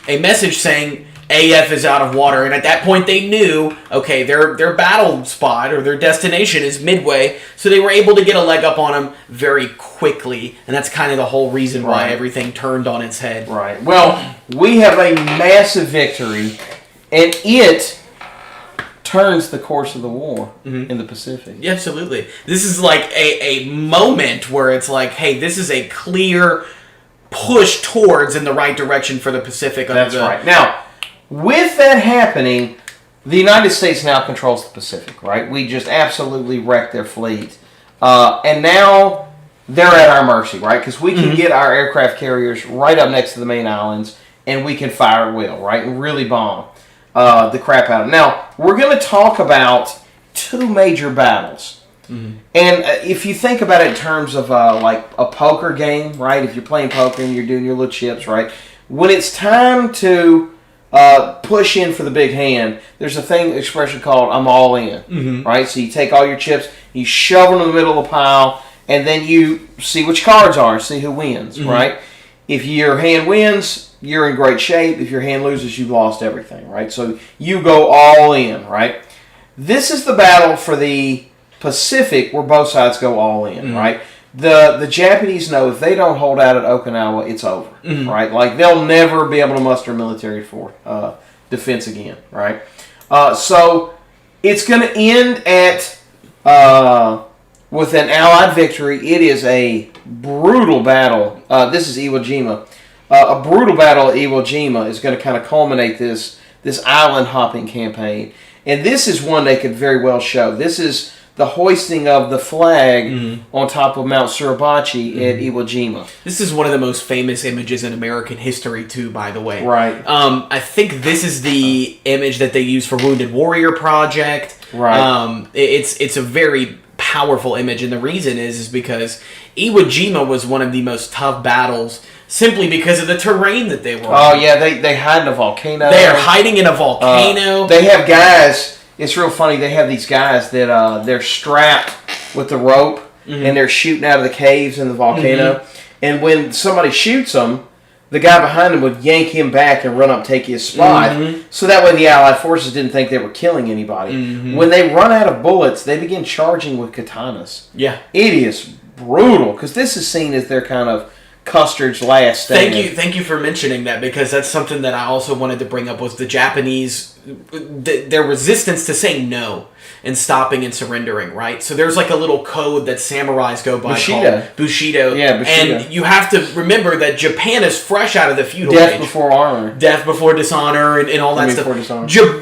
a message saying AF is out of water. And at that point they knew, okay, their battle spot or their destination is Midway. So they were able to get a leg up on them very quickly. And that's kind of the whole reason why everything turned on its head. Right. Well, we have a massive victory, and it turns the course of the war in the Pacific. Yeah, absolutely. This is like a moment where it's like, hey, this is a clear push towards in the right direction for the Pacific. That's right. Now, with that happening, the United States now controls the Pacific, right? We just absolutely wrecked their fleet. And now they're at our mercy, right? Because we can get our aircraft carriers right up next to the main islands, and we can fire at will, right? And really bomb the crap out of them. Now, we're going to talk about two major battles. And if you think about it in terms of like a poker game, right? If you're playing poker and you're doing your little chips, right? When it's time to push in for the big hand, there's a expression called "I'm all in," right? So you take all your chips, you shove them in the middle of the pile, and then you see which cards are and see who wins, right? If your hand wins, you're in great shape. If your hand loses, you've lost everything, right? So you go all in, right? This is the battle for the Pacific where both sides go all in, right? The Japanese know if they don't hold out at Okinawa, it's over, right? Like, they'll never be able to muster military for defense again, right? So it's going to end at with an Allied victory. It is a brutal battle. This is Iwo Jima. A brutal battle at Iwo Jima is going to kind of culminate this island hopping campaign. And this is one they could very well show. This is the hoisting of the flag on top of Mount Suribachi at Iwo Jima. This is one of the most famous images in American history, too, by the way. Right. I think this is the image that they use for Wounded Warrior Project. Right. It's a very powerful image, and the reason is because Iwo Jima was one of the most tough battles simply because of the terrain that they were on. Oh, yeah, they hide in a volcano. They are hiding in a volcano. They have guys, it's real funny, they have these guys that they're strapped with the rope, and they're shooting out of the caves in the volcano. And when somebody shoots them, the guy behind them would yank him back and run up and take his spot. So that way the Allied forces didn't think they were killing anybody. When they run out of bullets, they begin charging with katanas. Yeah. It is brutal, because this is seen as their kind of Custard's last stand. Thank you for mentioning that, because that's something that I also wanted to bring up, was the Japanese, their resistance to saying no and stopping and surrendering, right? So there's like a little code that samurais go by called Bushido. Yeah, Bushido. And you have to remember that Japan is fresh out of the feudal Death age. before honor. Death before dishonor and all that stuff.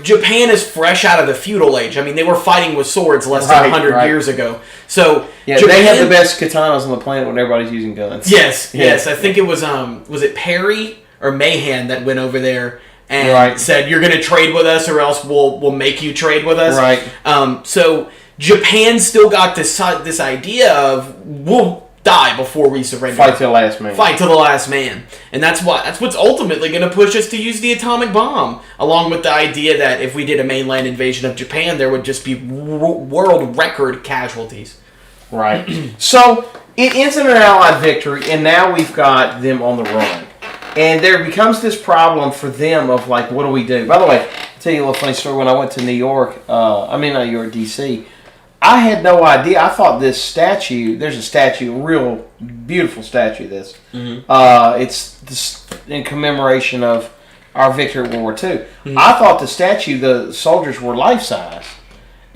Japan is fresh out of the feudal age. I mean, they were fighting with swords less than 100 years ago. So yeah, Japan, they have the best katanas on the planet when everybody's using guns. Yes. I think it was it Perry or Mahan that went over there and said, "You're going to trade with us, or else we'll make you trade with us." Right. So Japan still got this idea of, we'll die before we surrender. Fight to the last man. Fight to the last man, and that's what's ultimately going to push us to use the atomic bomb. Along with the idea that if we did a mainland invasion of Japan, there would just be world record casualties. Right. So it ends in an Allied victory, and now we've got them on the run. And there becomes this problem for them of, like, what do we do? By the way, I'll tell you a little funny story. When I went to New York, D.C., I had no idea. I thought this statue, there's a statue, a real beautiful statue of this. It's in commemoration of our victory at World War II. I thought the statue, the soldiers were life-size.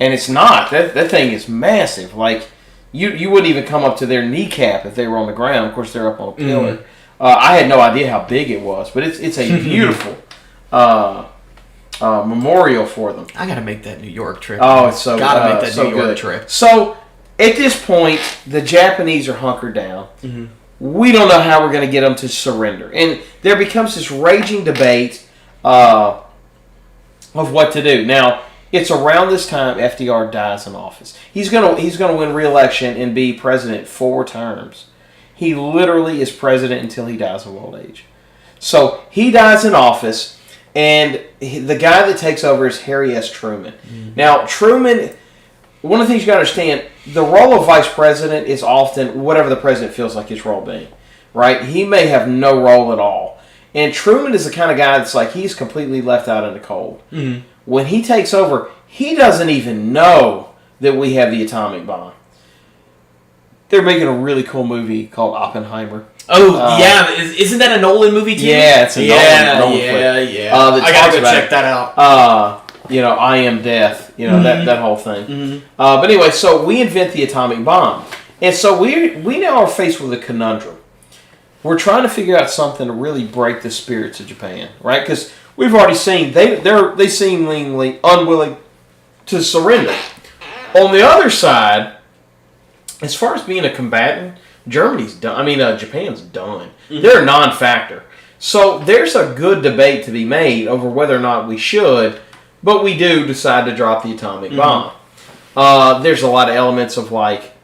And it's not. That thing is massive. Like, you wouldn't even come up to their kneecap if they were on the ground. Of course, they're up on a pillar. I had no idea how big it was, but it's a beautiful memorial for them. I gotta make that New York trip. Oh, it's so gotta make that so New York good. trip. So at this point, the Japanese are hunkered down. Mm-hmm. We don't know how we're going to get them to surrender, and there becomes this raging debate of what to do. Now, it's around this time FDR dies in office. He's gonna win re-election and be president 4 terms. He literally is president until he dies of old age. So he dies in office, and the guy that takes over is Harry S. Truman. Mm-hmm. Now, Truman, one of the things you got to understand, the role of vice president is often whatever the president feels like his role being, right? He may have no role at all. And Truman is the kind of guy that's like, he's completely left out in the cold. Mm-hmm. When he takes over, he doesn't even know that we have the atomic bomb. They're making a really cool movie called Oppenheimer. Oh, yeah. Isn't that a Nolan movie, too? Yeah, it's a Nolan flick. Yeah. I gotta go check that out. I Am Death. That whole thing. Mm-hmm. But anyway, so we invent the atomic bomb. And so we now are faced with a conundrum. We're trying to figure out something to really break the spirits of Japan, right? Because we've already seen they seemingly unwilling to surrender. On the other side, as far as being a combatant, Japan's done. Mm-hmm. They're a non-factor. So there's a good debate to be made over whether or not we should, but we do decide to drop the atomic bomb. There's a lot of elements of like,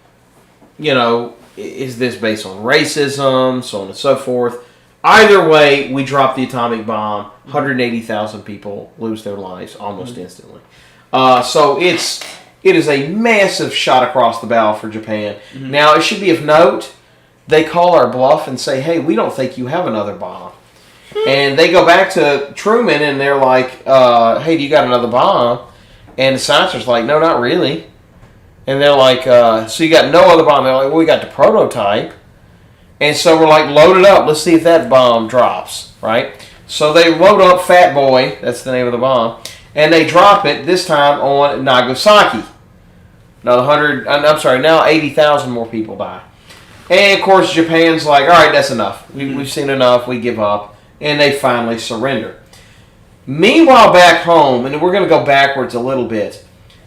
is this based on racism, so on and so forth. Either way, we drop the atomic bomb. 180,000 people lose their lives almost instantly. So it is a massive shot across the bow for Japan. Mm-hmm. Now, it should be of note, they call our bluff and say, hey, we don't think you have another bomb. And they go back to Truman and they're like, hey, do you got another bomb? And the scientists are like, no, not really. And they're like, so you got no other bomb? They're like, well, we got the prototype. And so we're like, load it up. Let's see if that bomb drops, right? So they load up Fat Boy, that's the name of the bomb, and they drop it, this time on Nagasaki. Now 80,000 more people die. And of course, Japan's like, all right, that's enough. We've seen enough, we give up. And they finally surrender. Meanwhile, back home, and we're going to go backwards a little bit,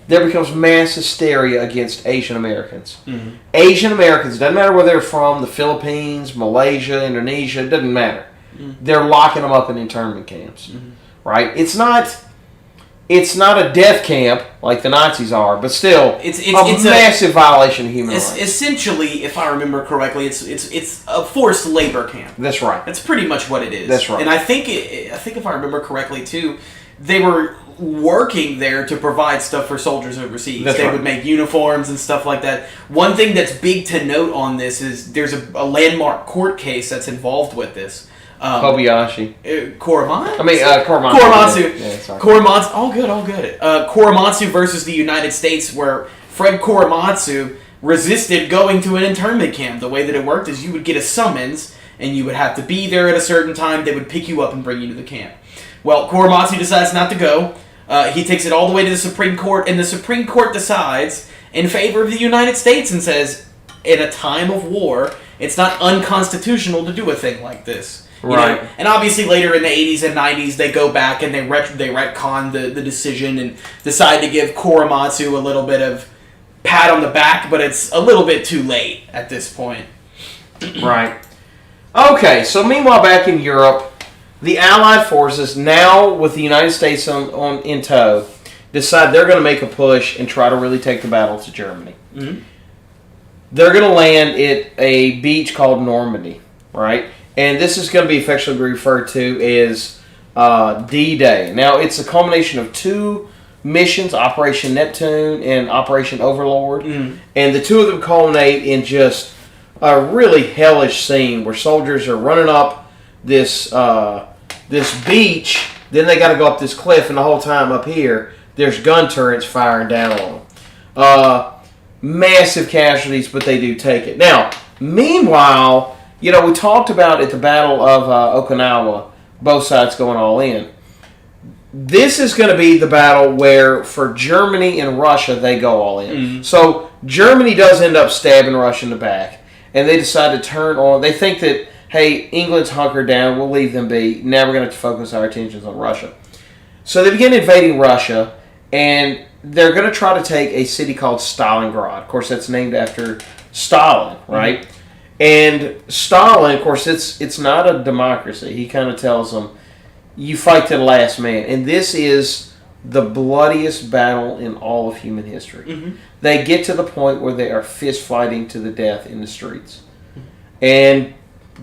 there becomes mass hysteria against Asian Americans. Mm-hmm. Asian Americans, doesn't matter where they're from, the Philippines, Malaysia, Indonesia, it doesn't matter. Mm-hmm. They're locking them up in internment camps. Mm-hmm. Right? It's not a death camp like the Nazis are, but still, it's a massive violation of human rights. Essentially, if I remember correctly, it's a forced labor camp. That's right. That's pretty much what it is. That's right. And I think if I remember correctly too, they were working there to provide stuff for soldiers overseas. They would make uniforms and stuff like that. One thing that's big to note on this is there's a landmark court case that's involved with this. Kobayashi. Korematsu. Korematsu. Yeah, sorry. Korematsu. All good. Korematsu versus the United States, where Fred Korematsu resisted going to an internment camp. The way that it worked is you would get a summons, and you would have to be there at a certain time. They would pick you up and bring you to the camp. Well, Korematsu decides not to go. He takes it all the way to the Supreme Court, and the Supreme Court decides in favor of the United States and says, in a time of war, it's not unconstitutional to do a thing like this. Right. And obviously later in the 80s and 90s, they go back and they retcon the decision and decide to give Korematsu a little bit of pat on the back, but it's a little bit too late at this point. Right. Okay, so meanwhile back in Europe, the Allied forces, now with the United States in tow, decide they're going to make a push and try to really take the battle to Germany. Mm-hmm. They're going to land at a beach called Normandy, right? And this is going to be affectionately referred to as D-Day. Now, it's a culmination of 2 missions, Operation Neptune and Operation Overlord. Mm. And the 2 of them culminate in just a really hellish scene where soldiers are running up this beach, then they got to go up this cliff, and the whole time up here, there's gun turrets firing down on them. Massive casualties, but they do take it. Now, meanwhile, we talked about at the Battle of Okinawa, both sides going all in. This is going to be the battle where, for Germany and Russia, they go all in. Mm-hmm. So, Germany does end up stabbing Russia in the back, and they decide to turn on. They think that hey, England's hunkered down, we'll leave them be. Now we're going to focus our attentions on Russia. So they begin invading Russia, and they're going to try to take a city called Stalingrad. Of course, that's named after Stalin, right? Mm-hmm. And Stalin, of course, it's not a democracy. He kind of tells them, you fight to the last man. And this is the bloodiest battle in all of human history. Mm-hmm. They get to the point where they are fist fighting to the death in the streets. And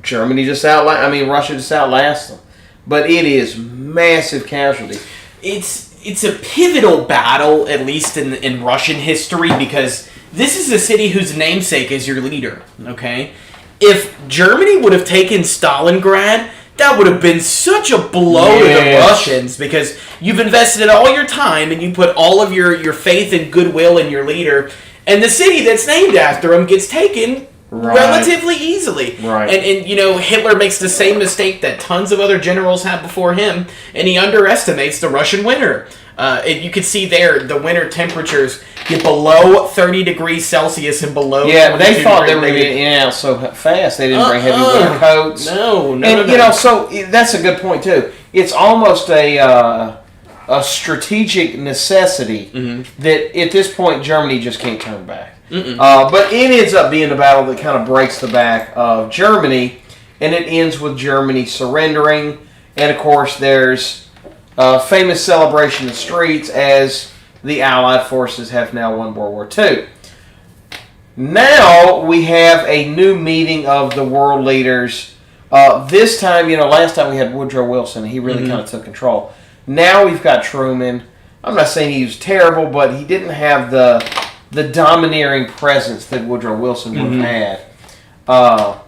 Russia just outlasts them. But it is massive casualties. It's a pivotal battle, at least in Russian history, because this is a city whose namesake is your leader, okay? If Germany would have taken Stalingrad, that would have been such a blow to the Russians, because you've invested all your time and you put all of your faith and goodwill in your leader, and the city that's named after him gets taken relatively easily. Right. And Hitler makes the same mistake that tons of other generals have before him, and he underestimates the Russian winter. You can see there the winter temperatures get below 30 degrees Celsius and below. Yeah, they thought they were going to get in and out so fast they didn't bring heavy winter coats. No. So that's a good point too. It's almost a strategic necessity that at this point Germany just can't turn back. But it ends up being a battle that kind of breaks the back of Germany, and it ends with Germany surrendering. And of course, there's a famous celebration in the streets as the Allied forces have now won World War II. Now we have a new meeting of the world leaders. This time, last time we had Woodrow Wilson. He really kind of took control. Now we've got Truman. I'm not saying he was terrible, but he didn't have the domineering presence that Woodrow Wilson would have had.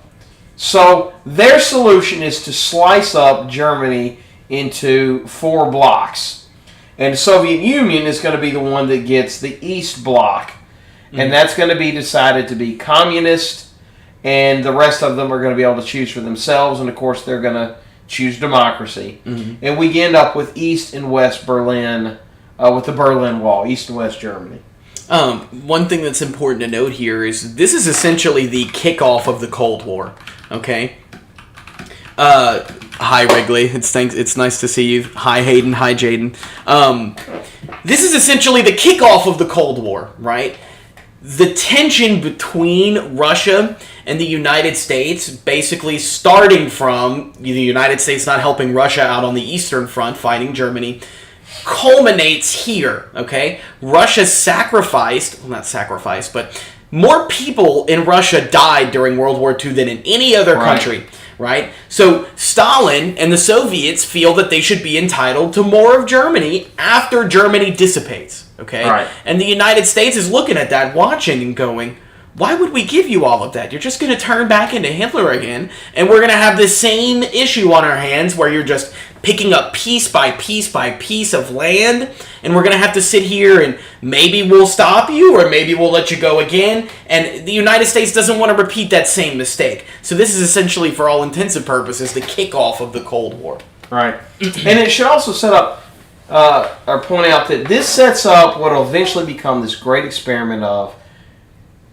So their solution is to slice up Germany into 4 blocks. And the Soviet Union is going to be the one that gets the East Bloc. And that's going to be decided to be communist, and the rest of them are going to be able to choose for themselves, and of course they're going to choose democracy. And we end up with East and West Berlin, with the Berlin Wall, East and West Germany. One thing that's important to note here is this is essentially the kickoff of the Cold War. Okay. Hi Wrigley, it's nice to see you. Hi Hayden, hi Jaden. This is essentially the kickoff of the Cold War, right? The tension between Russia and the United States, basically starting from the United States not helping Russia out on the Eastern Front, fighting Germany, culminates here, okay? Russia but more people in Russia died during World War II than in any other country, right? So Stalin and the Soviets feel that they should be entitled to more of Germany after Germany dissipates, okay? Right. And the United States is looking at that, watching and going, why would we give you all of that? You're just going to turn back into Hitler again, and we're going to have the same issue on our hands where you're just picking up piece by piece by piece of land, and we're going to have to sit here and maybe we'll stop you or maybe we'll let you go again. And the United States doesn't want to repeat that same mistake. So this is essentially, for all intents and purposes, the kickoff of the Cold War. Right. And it should also set up, or point out that this sets up what will eventually become this great experiment of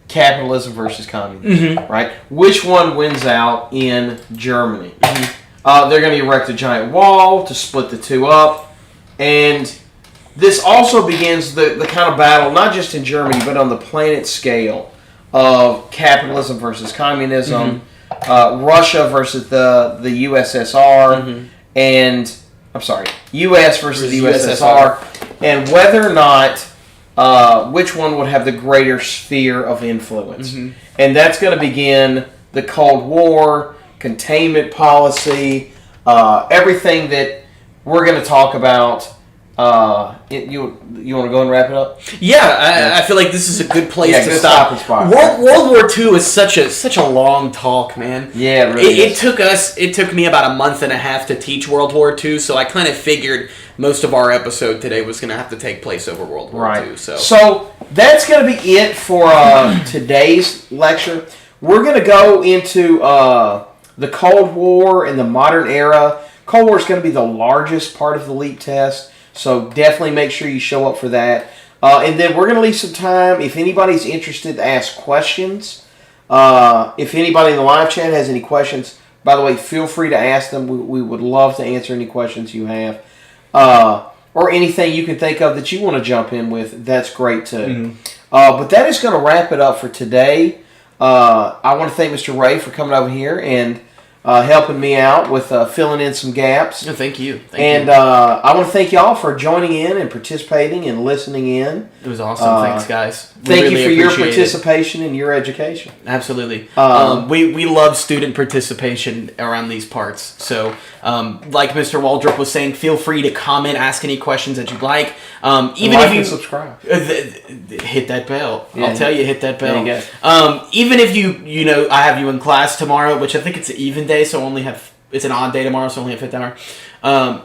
capitalism versus communism, right? Which one wins out in Germany? They're going to erect a giant wall to split the two up, and this also begins the kind of battle, not just in Germany, but on the planet scale of capitalism versus communism, Russia versus the USSR, and, U.S. versus the USSR, and whether or not which one would have the greater sphere of influence. And that's going to begin the Cold War, containment policy, everything that we're going to talk about. You want to go and wrap it up? Yeah, I feel like this is a good place to stop. World War II is such a long talk, man. Yeah, it really is. It took me about a month and a half to teach World War II, so I kind of figured most of our episode today was going to have to take place over World War II. So that's going to be it for today's lecture. We're going to go into the Cold War and the modern era. Cold War is going to be the largest part of the LEAP test, so definitely make sure you show up for that. And then we're going to leave some time, if anybody's interested, to ask questions. If anybody in the live chat has any questions, By the way, feel free to ask them. We would love to answer any questions you have. Or anything you can think of that you want to jump in with. That's great too. Mm-hmm. But that is going to wrap it up for today. I want to thank Mr. Ray for coming over here and helping me out with filling in some gaps. No, thank you. I want to thank y'all for joining in and participating and listening in. It was awesome. Thanks, guys. Thank you for your participation and your education. Absolutely. We love student participation around these parts. So, like Mr. Waldrop was saying, feel free to comment, ask any questions that you'd like. Even if you subscribe, hit that bell. Yeah, I'll tell you, hit that bell. There you go. Even if you know, I have you in class tomorrow, which I think it's an even day, so it's an odd day tomorrow, so only have 5th hour.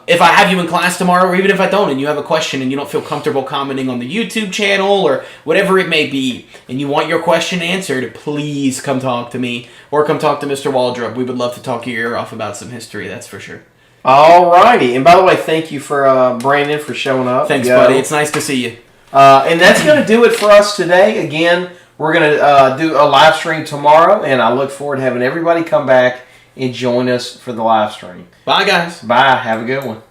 If I have you in class tomorrow, or even if I don't, and you have a question and you don't feel comfortable commenting on the YouTube channel or whatever it may be, and you want your question answered, please come talk to me or come talk to Mr. Waldrop. We would love to talk your ear off about some history, that's for sure. Alrighty. And by the way, thank you for Brandon for showing up. Thanks, buddy. It's nice to see you. And that's going to do it for us today. Again, we're going to do a live stream tomorrow, and I look forward to having everybody come back and join us for the live stream. Bye, guys. Bye. Have a good one.